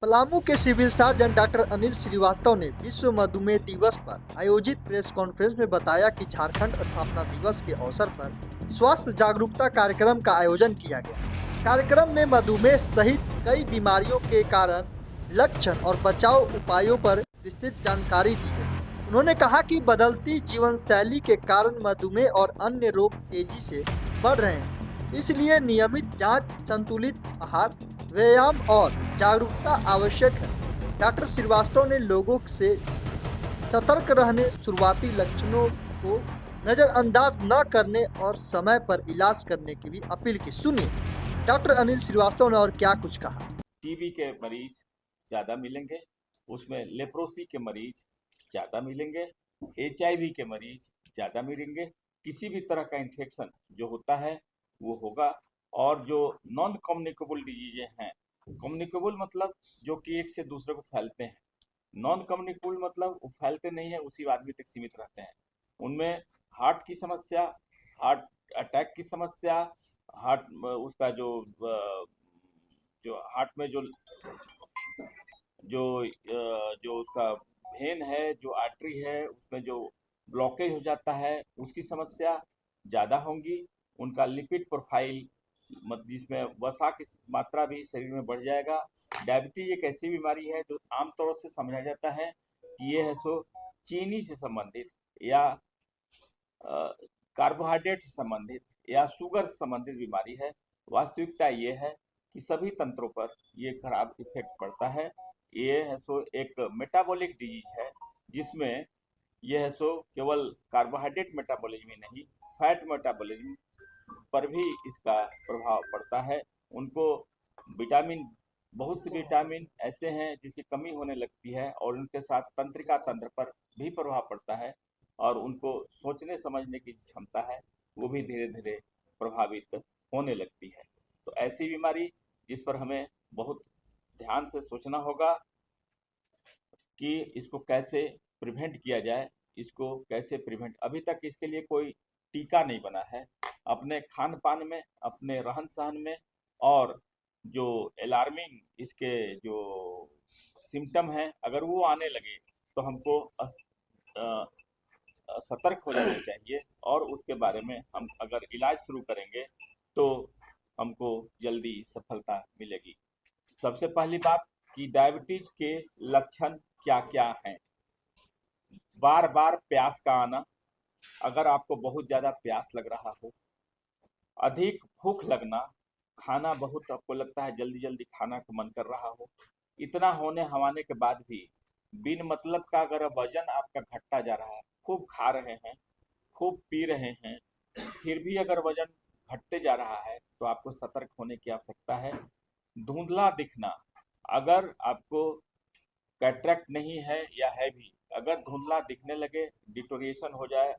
पलामू के civil surgeon doctor Anil Srivastava ने विश्व मधुमेह दिवस पर आयोजित प्रेस कॉन्फ्रेंस में बताया कि झारखंड स्थापना दिवस के अवसर पर स्वास्थ्य जागरूकता कार्यक्रम का आयोजन किया गया। कार्यक्रम में मधुमेह सहित कई बीमारियों के कारण, लक्षण और बचाव उपायों पर विस्तृत जानकारी दी गई। उन्होंने कहा कि बदलती जीवन शैली के कारण मधुमेह और अन्य रोग तेजी से बढ़ रहे हैं, इसलिए नियमित जांच, संतुलित आहार, व्यायाम और जागरूकता आवश्यक है। डॉक्टर श्रीवास्तव ने लोगों से सतर्क रहने, शुरुआती लक्षणों को नजरअंदाज न करने और समय पर इलाज करने की भी अपील की। सुनिए डॉक्टर अनिल श्रीवास्तव ने और क्या कुछ कहा। टीबी के मरीज ज़्यादा मिलेंगे, उसमें लेप्रोसी के मरीज ज़्यादा मिलेंगे, HIV के मरीज ज़्यादा मिलेंगे। किसी भी तरह का इन्फेक्शन जो होता है वो होगा। और जो नॉन कम्युनिकेबल डिजीजें हैं, कम्युनिकेबल मतलब जो कि एक से दूसरे को फैलते हैं, नॉन कम्युनिकेबल मतलब वो फैलते नहीं है, उसी आदमी तक सीमित रहते हैं। उनमें हार्ट की समस्या, हार्ट अटैक की समस्या, हार्ट उसका जो हार्ट में जो उसका वेन है, जो आर्टरी है, उसमें जो ब्लॉकेज हो जाता है, उसकी समस्या ज़्यादा होंगी। उनका लिपिड प्रोफाइल जिसमें वसा की मात्रा भी शरीर में बढ़ जाएगा। डायबिटीज एक ऐसी बीमारी है जो आमतौर से समझा जाता है कि ये है सो चीनी से संबंधित या कार्बोहाइड्रेट से संबंधित या शुगर से संबंधित बीमारी है। वास्तविकता ये है कि सभी तंत्रों पर ये खराब इफेक्ट पड़ता है। ये है सो एक मेटाबॉलिक डिजीज है, जिसमें यह है सो केवल कार्बोहाइड्रेट मेटाबॉलिज्म ही नहीं, फैट मेटाबॉलिज्म पर भी इसका प्रभाव पड़ता है। उनको विटामिन, बहुत से विटामिन ऐसे हैं जिसकी कमी होने लगती है और उनके साथ तंत्रिका तंत्र पर भी प्रभाव पड़ता है और उनको सोचने समझने की क्षमता है वो भी धीरे धीरे प्रभावित होने लगती है। तो ऐसी बीमारी जिस पर हमें बहुत ध्यान से सोचना होगा कि इसको कैसे प्रिवेंट किया जाए। इसको कैसे प्रिवेंट, अभी तक इसके लिए कोई टीका नहीं बना है। अपने खान पान में, अपने रहन सहन में, और जो अलार्मिंग इसके जो सिम्टम हैं अगर वो आने लगे तो हमको सतर्क हो जाना चाहिए और उसके बारे में हम अगर इलाज शुरू करेंगे तो हमको जल्दी सफलता मिलेगी। सबसे पहली बात कि डायबिटीज के लक्षण क्या क्या हैं। बार बार प्यास का आना, अगर आपको बहुत ज़्यादा प्यास लग रहा हो, अधिक भूख लगना, खाना बहुत आपको लगता है जल्दी जल्दी खाना को मन कर रहा हो, इतना होने हवाने के बाद भी बिन मतलब का अगर वजन आपका घटता जा रहा है, खूब खा रहे हैं, खूब पी रहे हैं, फिर भी अगर वजन घटते जा रहा है तो आपको सतर्क होने की आवश्यकता है। धुंधला दिखना, अगर आपको कैटरेक्ट नहीं है या है भी, अगर धुंधला दिखने लगे, डिटोरिएशन हो जाए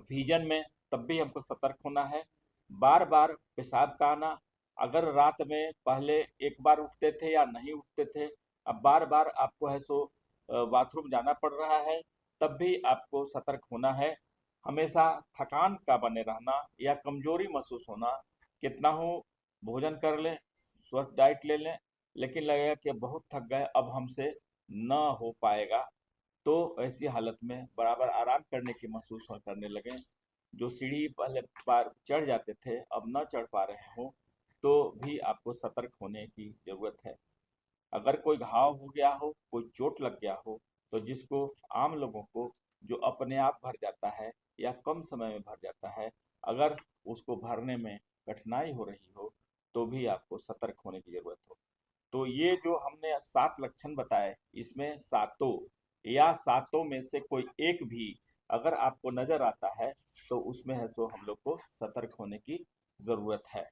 विजन में, तब भी हमको सतर्क होना है। बार बार पेशाब का आना, अगर रात में पहले एक बार उठते थे या नहीं उठते थे, अब बार बार आपको है सो बाथरूम जाना पड़ रहा है, तब भी आपको सतर्क होना है। हमेशा थकान का बने रहना या कमजोरी महसूस होना, कितना हो भोजन कर लें, स्वस्थ डाइट ले लें, लेकिन लगेगा कि बहुत थक गए, अब हमसे न हो पाएगा, तो ऐसी हालत में बराबर आराम करने की महसूस करने लगें। जो सीढ़ी पहले बार चढ़ जाते थे अब न चढ़ पा रहे हों, तो भी आपको सतर्क होने की ज़रूरत है। अगर कोई घाव हो गया हो, कोई चोट लग गया हो, तो जिसको आम लोगों को जो अपने आप भर जाता है या कम समय में भर जाता है, अगर उसको भरने में कठिनाई हो रही हो तो भी आपको सतर्क होने की ज़रूरत हो। तो ये जो हमने 7 लक्षण बताए, इसमें सातों या सातों में से कोई एक भी अगर आपको नजर आता है तो उसमें है सो हम लोग को सतर्क होने की जरूरत है।